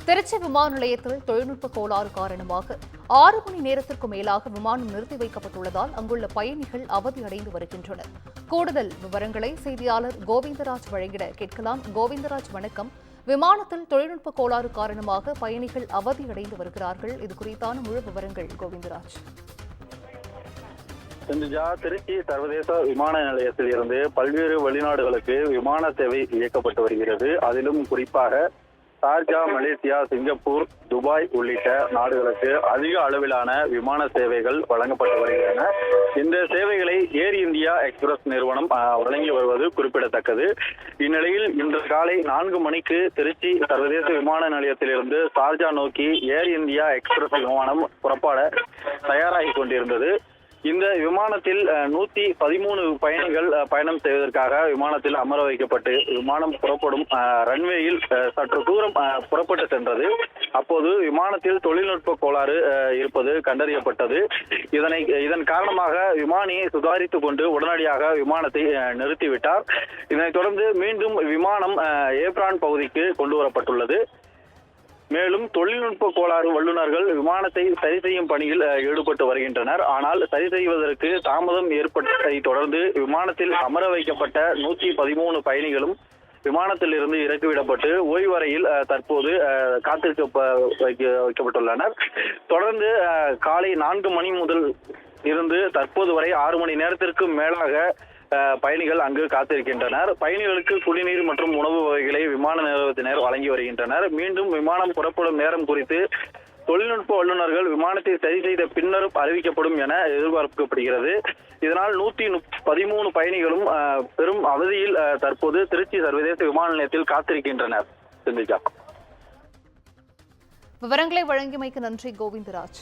திருச்சி விமான நிலையத்தில் தொழில்நுட்ப கோளாறு காரணமாக 6 மணி நேரத்திற்கும் மேலாக விமானம் நிறுத்தி வைக்கப்பட்டுள்ளதால் அங்குள்ள பயணிகள் அவதியடைந்து வருகின்றனர். கூடுதல் விவரங்களை செய்தியாளர் கோவிந்தராஜ் வழங்கிட கேட்கலாம். கோவிந்தராஜ், வணக்கம். விமானத்தில் தொழில்நுட்ப கோளாறு காரணமாக பயணிகள் அவதியடைந்து வருகிறார்கள். இது குறித்தான முழு விவரங்கள் கோவிந்தராஜ். திருச்சி சர்வதேச விமான நிலையத்தில் இருந்து பல்வேறு வெளிநாடுகளுக்கு விமான சேவை இயக்கப்பட்டு வருகிறது. அதிலும் குறிப்பாக ஷார்ஜா, மலேசியா, சிங்கப்பூர், துபாய் உள்ளிட்ட நாடுகளுக்கு அதிக அளவிலான விமான சேவைகள் வழங்கப்பட்டு வருகின்றன. இந்த சேவைகளை ஏர் இந்தியா எக்ஸ்பிரஸ் நிறுவனம் வழங்கி வருவது குறிப்பிடத்தக்கது. இந்நிலையில் இன்று காலை 4 மணிக்கு திருச்சி சர்வதேச விமான நிலையத்திலிருந்து ஷார்ஜா நோக்கி ஏர் இந்தியா எக்ஸ்பிரஸ் விமானம் புறப்பட தயாராகி கொண்டிருந்தது. இந்த விமானத்தில் 113 பயணிகள் பயணம் செய்வதற்காக விமானத்தில் அமர வைக்கப்பட்டு விமானம் புறப்படும் ரன்வேயில் சற்று தூரம் புறப்பட்டு சென்றது. அப்போது விமானத்தில் தொழில்நுட்ப கோளாறு இருப்பது கண்டறியப்பட்டது. இதன் காரணமாக விமானியை சுதாரித்துக் கொண்டு உடனடியாக விமானத்தை நிறுத்திவிட்டார். இதனைத் தொடர்ந்து மீண்டும் விமானம் ஏப்ரான் பகுதிக்கு கொண்டு வரப்பட்டுள்ளது. மேலும் தொழில்நுட்ப கோளாறு வல்லுநர்கள் விமானத்தை சரி செய்யும் பணியில் ஈடுபட்டு வருகின்றனர். ஆனால் சரி செய்வதற்கு தாமதம் ஏற்பட்டதை தொடர்ந்து விமானத்தில் அமர வைக்கப்பட்ட 113 பயணிகளும் விமானத்தில் இருந்து இறக்கிவிடப்பட்டு ஓய்வறையில் தற்போது காத்திருக்க வைக்கப்பட்டுள்ளனர். தொடர்ந்து காலை 4 மணி முதல் இருந்து தற்போது வரை 6 மணி நேரத்திற்கு மேலாக பயணிகள் அங்கு காத்திருக்கின்றனர். பயணிகளுக்கு குடிநீர் மற்றும் உணவு வகைகளை விமான நிறுவனத்தினர் வழங்கி வருகின்றனர். மீண்டும் விமானம் புறப்படும் நேரம் குறித்து தொழில்நுட்ப வல்லுநர்கள் விமானத்தை சரி செய்த பின்னரும் அறிவிக்கப்படும் என எதிர்பார்க்கப்படுகிறது. இதனால் 113 பயணிகளும் பெரும் அவதியில் தற்போது திருச்சி சர்வதேச விமான நிலையத்தில் காத்திருக்கின்றனர். விவரங்களை வழங்கியமைக்கு நன்றி கோவிந்தராஜ்.